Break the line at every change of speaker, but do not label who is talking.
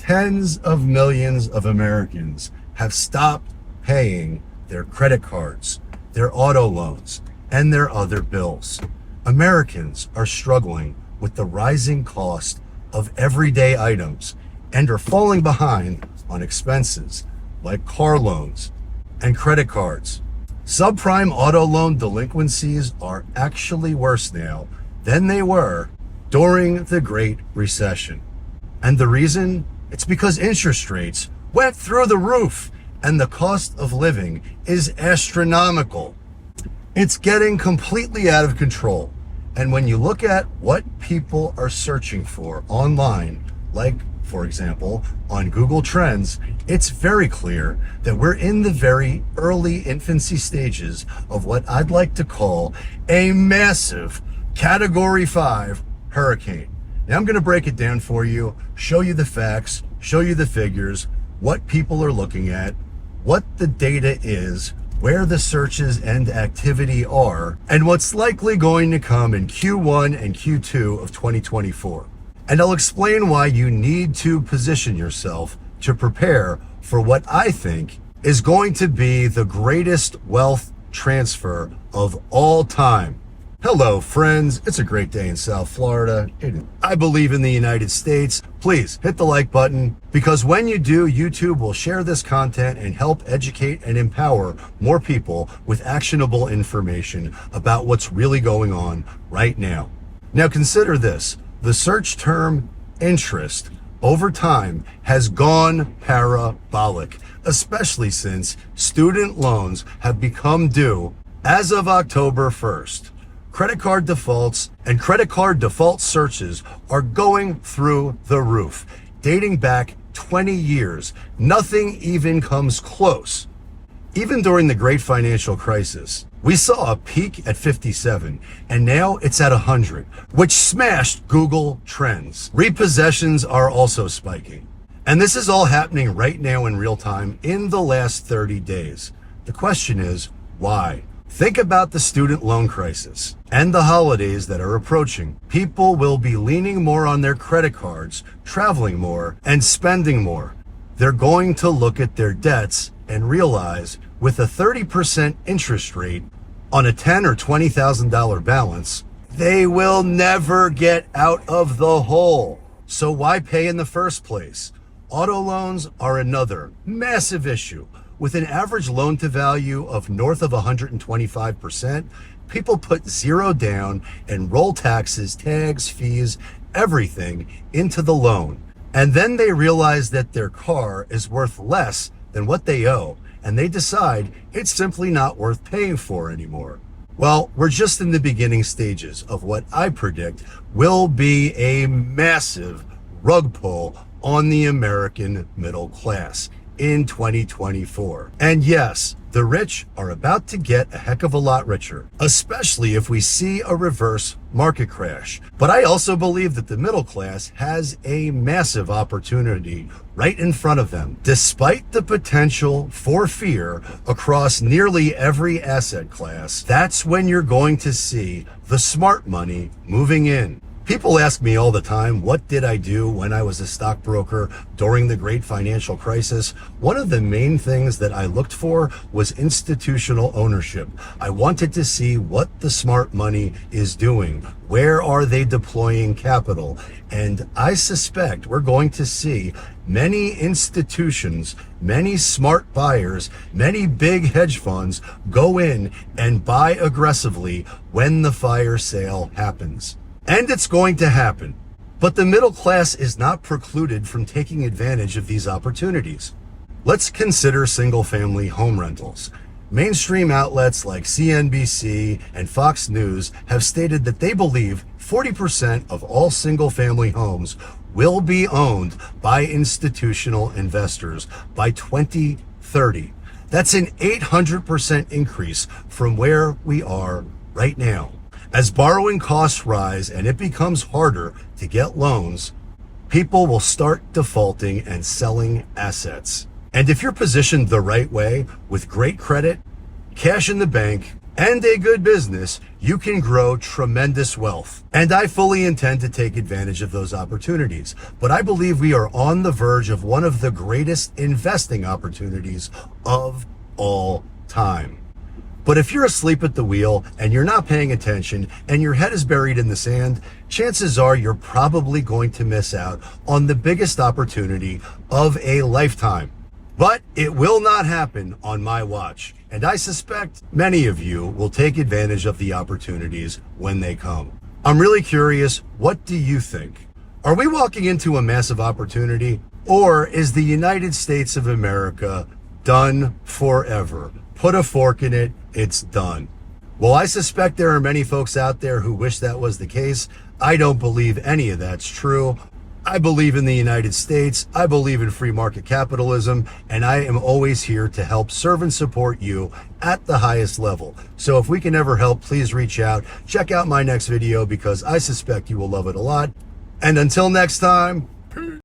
Tens of millions of Americans have stopped paying their credit cards, their auto loans, and their other bills. Americans are struggling with the rising cost of everyday items and are falling behind on expenses like car loans and credit cards. Subprime auto loan delinquencies are actually worse now than they were during the Great Recession. And the reason? It's because interest rates went through the roof and the cost of living is astronomical. It's getting completely out of control. And when you look at what people are searching for online, like, for example, on Google Trends, it's very clear that we're in the very early infancy stages of what I'd like to call a massive Category 5 hurricane. Now I'm going to break it down for you, show you the facts, show you the figures, what people are looking at, what the data is, where the searches and activity are, and what's likely going to come in Q1 and Q2 of 2024. And I'll explain why you need to position yourself to prepare for what I think is going to be the greatest wealth transfer of all time. Hello, friends. It's a great day in South Florida. I believe in the United States. Please hit the like button, because when you do, YouTube will share this content and help educate and empower more people with actionable information about what's really going on right now. Now consider this. The search term interest over time has gone parabolic, especially since student loans have become due as of October 1st. Credit card defaults and credit card default searches are going through the roof. Dating back 20 years, nothing even comes close. Even during the Great Financial Crisis, we saw a peak at 57, and now it's at 100, which smashed Google Trends. Repossessions are also spiking. And this is all happening right now in real time in the last 30 days. The question is, why? Think about the student loan crisis and the holidays that are approaching. People will be leaning more on their credit cards, traveling more, and spending more. They're going to look at their debts and realize with a 30% interest rate on a $10,000 or $20,000 balance, they will never get out of the hole. So why pay in the first place? Auto loans are another massive issue. With an average loan to value of north of 125%, people put zero down and roll taxes, tags, fees, everything into the loan. And then they realize that their car is worth less than what they owe, and they decide it's simply not worth paying for anymore. Well, we're just in the beginning stages of what I predict will be a massive rug pull on the American middle class in 2024. And yes, the rich are about to get a heck of a lot richer, especially if we see a reverse market crash. But I also believe that the middle class has a massive opportunity right in front of them. Despite the potential for fear across nearly every asset class, that's when you're going to see the smart money moving in. People ask me all the time, what did I do when I was a stockbroker during the Great Financial Crisis? One of the main things that I looked for was institutional ownership. I wanted to see what the smart money is doing. Where are they deploying capital? And I suspect we're going to see many institutions, many smart buyers, many big hedge funds go in and buy aggressively when the fire sale happens. And it's going to happen. But the middle class is not precluded from taking advantage of these opportunities. Let's consider single-family home rentals. Mainstream outlets like CNBC and Fox News have stated that they believe 40% of all single-family homes will be owned by institutional investors by 2030. That's an 800% increase from where we are right now. As borrowing costs rise and it becomes harder to get loans, people will start defaulting and selling assets. And if you're positioned the right way with great credit, cash in the bank, and a good business, you can grow tremendous wealth. And I fully intend to take advantage of those opportunities. But I believe we are on the verge of one of the greatest investing opportunities of all time. But if you're asleep at the wheel and you're not paying attention and your head is buried in the sand, chances are you're probably going to miss out on the biggest opportunity of a lifetime. But it will not happen on my watch. And I suspect many of you will take advantage of the opportunities when they come. I'm really curious, what do you think? Are we walking into a massive opportunity? Or is the United States of America done forever? Put a fork in it, it's done. Well, I suspect there are many folks out there who wish that was the case. I don't believe any of that's true. I believe in the United States. I believe in free market capitalism, and I am always here to help serve and support you at the highest level. So if we can ever help, please reach out. Check out my next video because I suspect you will love it a lot. And until next time,